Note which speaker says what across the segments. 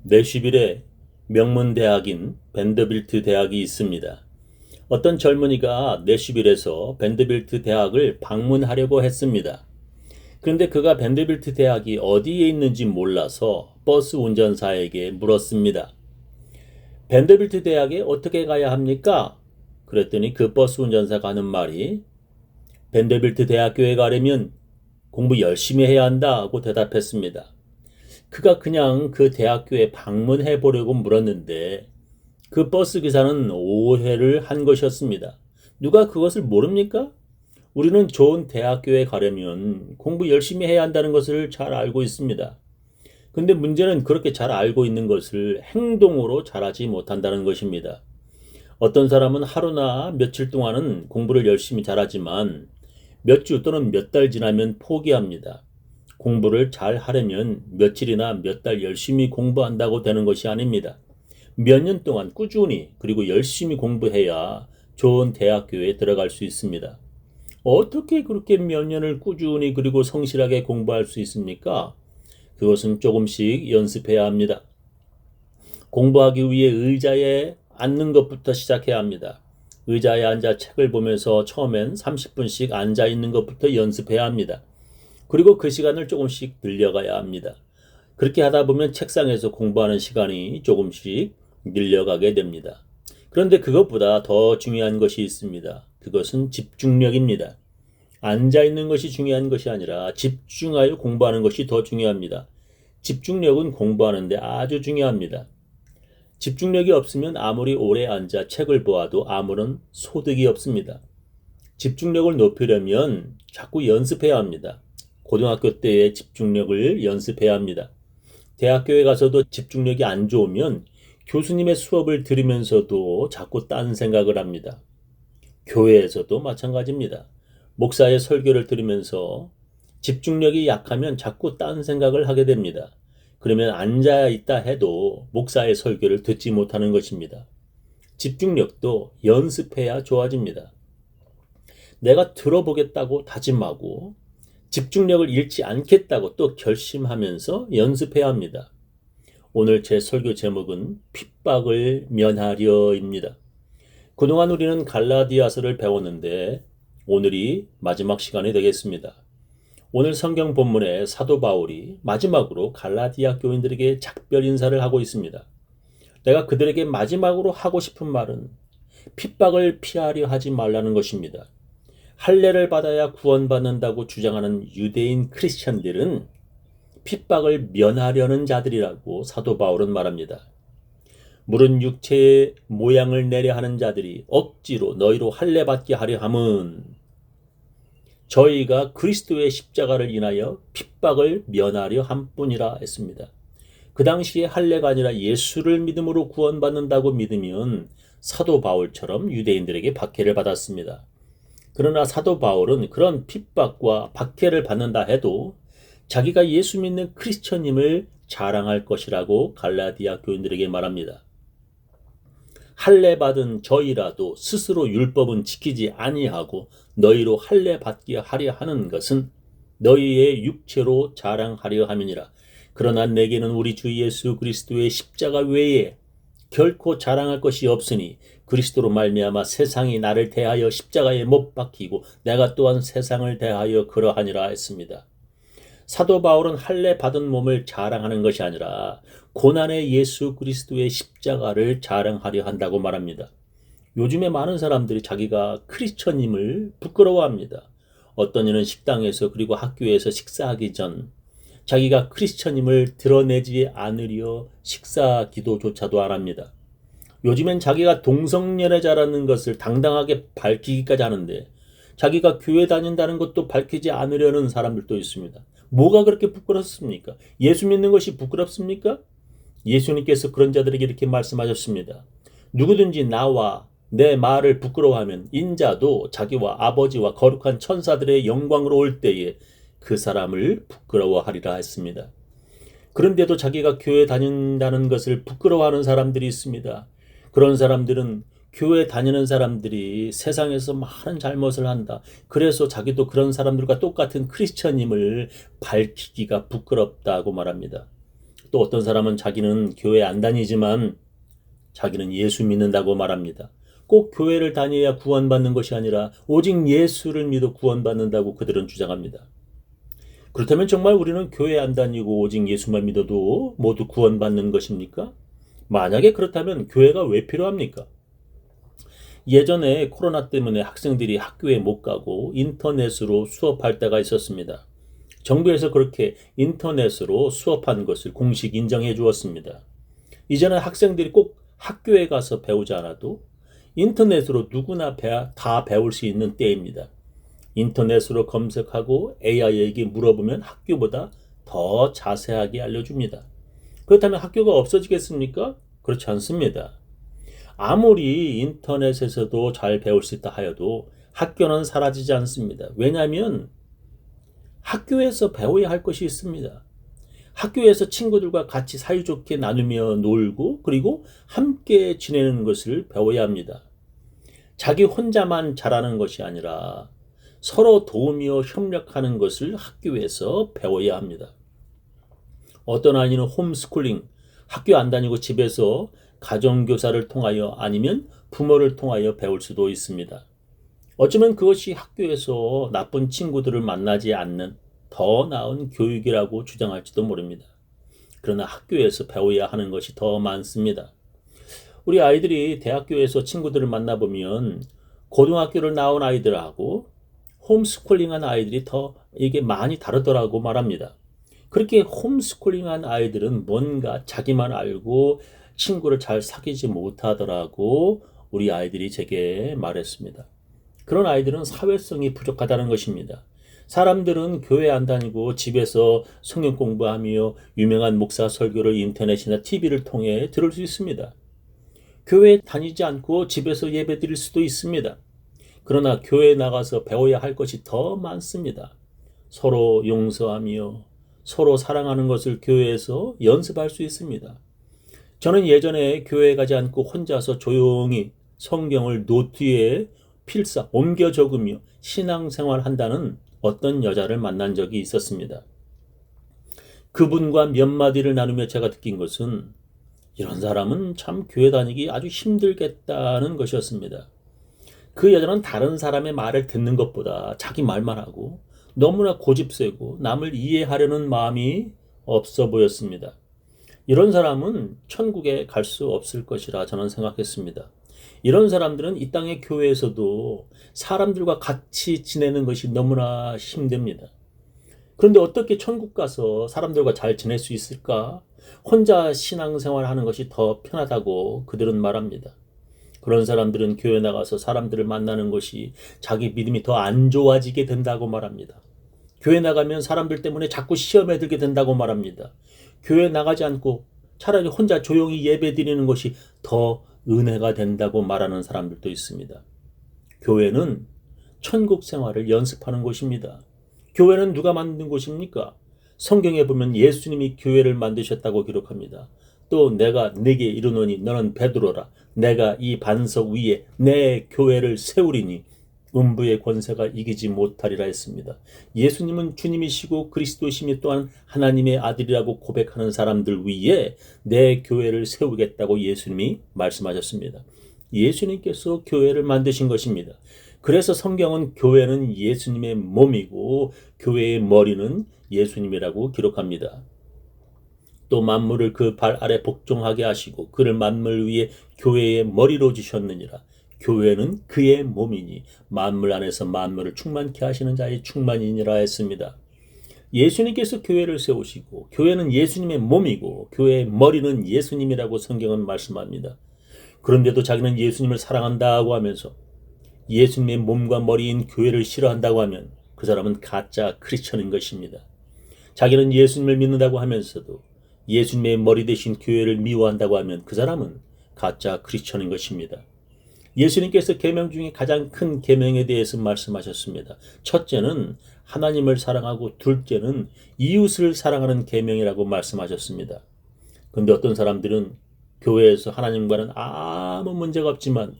Speaker 1: 내슈빌에 명문 대학인 밴더빌트 대학이 있습니다. 어떤 젊은이가 내슈빌에서 밴더빌트 대학을 방문하려고 했습니다. 그런데 그가 밴더빌트 대학이 어디에 있는지 몰라서 버스 운전사에게 물었습니다. 밴더빌트 대학에 어떻게 가야 합니까? 그랬더니 그 버스 운전사가 하는 말이 밴더빌트 대학교에 가려면 공부 열심히 해야 한다고 대답했습니다. 그가 그냥 그 대학교에 방문해 보려고 물었는데 그 버스 기사는 오해를 한 것이었습니다. 누가 그것을 모릅니까? 우리는 좋은 대학교에 가려면 공부 열심히 해야 한다는 것을 잘 알고 있습니다. 근데 문제는 그렇게 잘 알고 있는 것을 행동으로 잘하지 못한다는 것입니다. 어떤 사람은 하루나 며칠 동안은 공부를 열심히 잘하지만 몇 주 또는 몇 달 지나면 포기합니다. 공부를 잘 하려면 며칠이나 몇 달 열심히 공부한다고 되는 것이 아닙니다. 몇 년 동안 꾸준히 그리고 열심히 공부해야 좋은 대학교에 들어갈 수 있습니다. 어떻게 그렇게 몇 년을 꾸준히 그리고 성실하게 공부할 수 있습니까? 그것은 조금씩 연습해야 합니다. 공부하기 위해 의자에 앉는 것부터 시작해야 합니다. 의자에 앉아 책을 보면서 처음엔 30분씩 앉아 있는 것부터 연습해야 합니다. 그리고 그 시간을 조금씩 늘려가야 합니다. 그렇게 하다 보면 책상에서 공부하는 시간이 조금씩 늘려가게 됩니다. 그런데 그것보다 더 중요한 것이 있습니다. 그것은 집중력입니다. 앉아 있는 것이 중요한 것이 아니라 집중하여 공부하는 것이 더 중요합니다. 집중력은 공부하는데 아주 중요합니다. 집중력이 없으면 아무리 오래 앉아 책을 보아도 아무런 소득이 없습니다. 집중력을 높이려면 자꾸 연습해야 합니다. 고등학교 때의 집중력을 연습해야 합니다. 대학교에 가서도 집중력이 안 좋으면 교수님의 수업을 들으면서도 자꾸 딴 생각을 합니다. 교회에서도 마찬가지입니다. 목사의 설교를 들으면서 집중력이 약하면 자꾸 딴 생각을 하게 됩니다. 그러면 앉아 있다 해도 목사의 설교를 듣지 못하는 것입니다. 집중력도 연습해야 좋아집니다. 내가 들어보겠다고 다짐하고 집중력을 잃지 않겠다고 또 결심하면서 연습해야 합니다. 오늘 제 설교 제목은 핍박을 면하려입니다. 그동안 우리는 갈라디아서를 배웠는데 오늘이 마지막 시간이 되겠습니다. 오늘 성경 본문에 사도 바울이 마지막으로 갈라디아 교인들에게 작별 인사를 하고 있습니다. 내가 그들에게 마지막으로 하고 싶은 말은 핍박을 피하려 하지 말라는 것입니다. 할례를 받아야 구원받는다고 주장하는 유대인 크리스천들은 핍박을 면하려는 자들이라고 사도 바울은 말합니다. 물은 육체의 모양을 내려 하는 자들이 억지로 너희로 할례 받게 하려 함은 저희가 그리스도의 십자가를 인하여 핍박을 면하려 함뿐이라 했습니다. 그 당시에 할례가 아니라 예수를 믿음으로 구원받는다고 믿으면 사도 바울처럼 유대인들에게 박해를 받았습니다. 그러나 사도 바울은 그런 핍박과 박해를 받는다 해도 자기가 예수 믿는 크리스천임을 자랑할 것이라고 갈라디아 교인들에게 말합니다. 할례 받은 저희라도 스스로 율법은 지키지 아니하고 너희로 할례 받게 하려 하는 것은 너희의 육체로 자랑하려 함이니라. 그러나 내게는 우리 주 예수 그리스도의 십자가 외에 결코 자랑할 것이 없으니 그리스도로 말미암아 세상이 나를 대하여 십자가에 못 박히고 내가 또한 세상을 대하여 그러하니라 했습니다. 사도 바울은 할례 받은 몸을 자랑하는 것이 아니라 고난의 예수 그리스도의 십자가를 자랑하려 한다고 말합니다. 요즘에 많은 사람들이 자기가 크리스천임을 부끄러워합니다. 어떤 이는 식당에서 그리고 학교에서 식사하기 전 자기가 크리스천임을 드러내지 않으려 식사 기도조차도 안 합니다. 요즘엔 자기가 동성연애자라는 것을 당당하게 밝히기까지 하는데 자기가 교회 다닌다는 것도 밝히지 않으려는 사람들도 있습니다. 뭐가 그렇게 부끄럽습니까? 예수 믿는 것이 부끄럽습니까? 예수님께서 그런 자들에게 이렇게 말씀하셨습니다. 누구든지 나와 내 말을 부끄러워하면 인자도 자기와 아버지와 거룩한 천사들의 영광으로 올 때에 그 사람을 부끄러워하리라 했습니다. 그런데도 자기가 교회 다닌다는 것을 부끄러워하는 사람들이 있습니다. 그런 사람들은 교회 다니는 사람들이 세상에서 많은 잘못을 한다. 그래서 자기도 그런 사람들과 똑같은 크리스천임을 밝히기가 부끄럽다고 말합니다. 또 어떤 사람은 자기는 교회 안 다니지만 자기는 예수 믿는다고 말합니다. 꼭 교회를 다녀야 구원받는 것이 아니라 오직 예수를 믿어 구원받는다고 그들은 주장합니다. 그렇다면 정말 우리는 교회 안 다니고 오직 예수만 믿어도 모두 구원받는 것입니까? 만약에 그렇다면 교회가 왜 필요합니까? 예전에 코로나 때문에 학생들이 학교에 못 가고 인터넷으로 수업할 때가 있었습니다. 정부에서 그렇게 인터넷으로 수업한 것을 공식 인정해 주었습니다. 이제는 학생들이 꼭 학교에 가서 배우지 않아도 인터넷으로 누구나 다 배울 수 있는 때입니다. 인터넷으로 검색하고 AI에게 물어보면 학교보다 더 자세하게 알려줍니다. 그렇다면 학교가 없어지겠습니까? 그렇지 않습니다. 아무리 인터넷에서도 잘 배울 수 있다 하여도 학교는 사라지지 않습니다. 왜냐하면 학교에서 배워야 할 것이 있습니다. 학교에서 친구들과 같이 사이좋게 나누며 놀고 그리고 함께 지내는 것을 배워야 합니다. 자기 혼자만 잘하는 것이 아니라 서로 도우며 협력하는 것을 학교에서 배워야 합니다. 어떤 아이는 홈스쿨링, 학교 안 다니고 집에서 가정교사를 통하여 아니면 부모를 통하여 배울 수도 있습니다. 어쩌면 그것이 학교에서 나쁜 친구들을 만나지 않는 더 나은 교육이라고 주장할지도 모릅니다. 그러나 학교에서 배워야 하는 것이 더 많습니다. 우리 아이들이 대학교에서 친구들을 만나보면 고등학교를 나온 아이들하고 홈스쿨링한 아이들이 더 이게 많이 다르더라고 말합니다. 그렇게 홈스쿨링한 아이들은 뭔가 자기만 알고 친구를 잘 사귀지 못하더라고 우리 아이들이 제게 말했습니다. 그런 아이들은 사회성이 부족하다는 것입니다. 사람들은 교회 안 다니고 집에서 성경 공부하며 유명한 목사 설교를 인터넷이나 TV를 통해 들을 수 있습니다. 교회에 다니지 않고 집에서 예배 드릴 수도 있습니다. 그러나 교회에 나가서 배워야 할 것이 더 많습니다. 서로 용서하며 서로 사랑하는 것을 교회에서 연습할 수 있습니다. 저는 예전에 교회에 가지 않고 혼자서 조용히 성경을 노트에 필사 옮겨 적으며 신앙생활 한다는 어떤 여자를 만난 적이 있었습니다. 그분과 몇 마디를 나누며 제가 느낀 것은 이런 사람은 참 교회 다니기 아주 힘들겠다는 것이었습니다. 그 여자는 다른 사람의 말을 듣는 것보다 자기 말만 하고 너무나 고집세고 남을 이해하려는 마음이 없어 보였습니다. 이런 사람은 천국에 갈 수 없을 것이라 저는 생각했습니다. 이런 사람들은 이 땅의 교회에서도 사람들과 같이 지내는 것이 너무나 힘듭니다. 그런데 어떻게 천국 가서 사람들과 잘 지낼 수 있을까? 혼자 신앙생활 하는 것이 더 편하다고 그들은 말합니다. 그런 사람들은 교회 나가서 사람들을 만나는 것이 자기 믿음이 더 안 좋아지게 된다고 말합니다. 교회 나가면 사람들 때문에 자꾸 시험에 들게 된다고 말합니다. 교회 나가지 않고 차라리 혼자 조용히 예배 드리는 것이 더 은혜가 된다고 말하는 사람들도 있습니다. 교회는 천국 생활을 연습하는 곳입니다. 교회는 누가 만든 곳입니까? 성경에 보면 예수님이 교회를 만드셨다고 기록합니다. 또 내가 네게 이르노니 너는 베드로라. 내가 이 반석 위에 내 교회를 세우리니 음부의 권세가 이기지 못하리라 했습니다. 예수님은 주님이시고 그리스도이시며 또한 하나님의 아들이라고 고백하는 사람들 위에 내 교회를 세우겠다고 예수님이 말씀하셨습니다. 예수님께서 교회를 만드신 것입니다. 그래서 성경은 교회는 예수님의 몸이고 교회의 머리는 예수님이라고 기록합니다. 또 만물을 그 발 아래 복종하게 하시고 그를 만물 위에 교회의 머리로 주셨느니라. 교회는 그의 몸이니 만물 안에서 만물을 충만케 하시는 자의 충만이니라 했습니다. 예수님께서 교회를 세우시고 교회는 예수님의 몸이고 교회의 머리는 예수님이라고 성경은 말씀합니다. 그런데도 자기는 예수님을 사랑한다고 하면서 예수님의 몸과 머리인 교회를 싫어한다고 하면 그 사람은 가짜 크리스천인 것입니다. 자기는 예수님을 믿는다고 하면서도 예수님의 머리 대신 교회를 미워한다고 하면 그 사람은 가짜 크리스천인 것입니다. 예수님께서 계명 중에 가장 큰 계명에 대해서 말씀하셨습니다. 첫째는 하나님을 사랑하고 둘째는 이웃을 사랑하는 계명이라고 말씀하셨습니다. 그런데 어떤 사람들은 교회에서 하나님과는 아무 문제가 없지만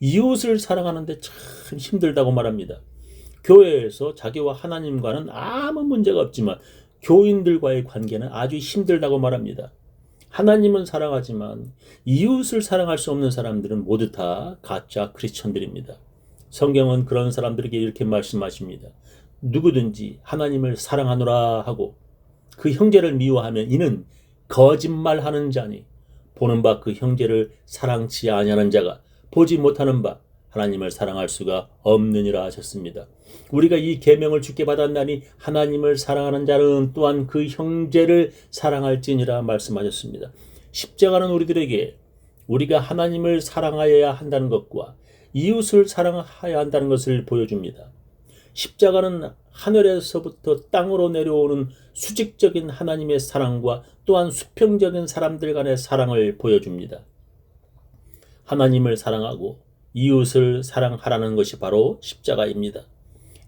Speaker 1: 이웃을 사랑하는데 참 힘들다고 말합니다. 교회에서 자기와 하나님과는 아무 문제가 없지만 교인들과의 관계는 아주 힘들다고 말합니다. 하나님은 사랑하지만 이웃을 사랑할 수 없는 사람들은 모두 다 가짜 크리스천들입니다. 성경은 그런 사람들에게 이렇게 말씀하십니다. 누구든지 하나님을 사랑하노라 하고 그 형제를 미워하면 이는 거짓말하는 자니 보는 바 그 형제를 사랑치 아니하는 자가 보지 못하는 바 하나님을 사랑할 수가 없느니라 하셨습니다. 우리가 이 계명을 주께 받았나니 하나님을 사랑하는 자는 또한 그 형제를 사랑할지니라 말씀하셨습니다. 십자가는 우리들에게 우리가 하나님을 사랑하여야 한다는 것과 이웃을 사랑하여야 한다는 것을 보여줍니다. 십자가는 하늘에서부터 땅으로 내려오는 수직적인 하나님의 사랑과 또한 수평적인 사람들 간의 사랑을 보여줍니다. 하나님을 사랑하고 이웃을 사랑하라는 것이 바로 십자가입니다.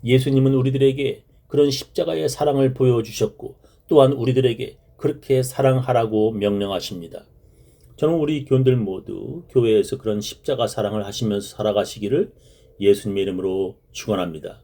Speaker 1: 예수님은 우리들에게 그런 십자가의 사랑을 보여주셨고 또한 우리들에게 그렇게 사랑하라고 명령하십니다. 저는 우리 교인들 모두 교회에서 그런 십자가 사랑을 하시면서 살아가시기를 예수님의 이름으로 축원합니다.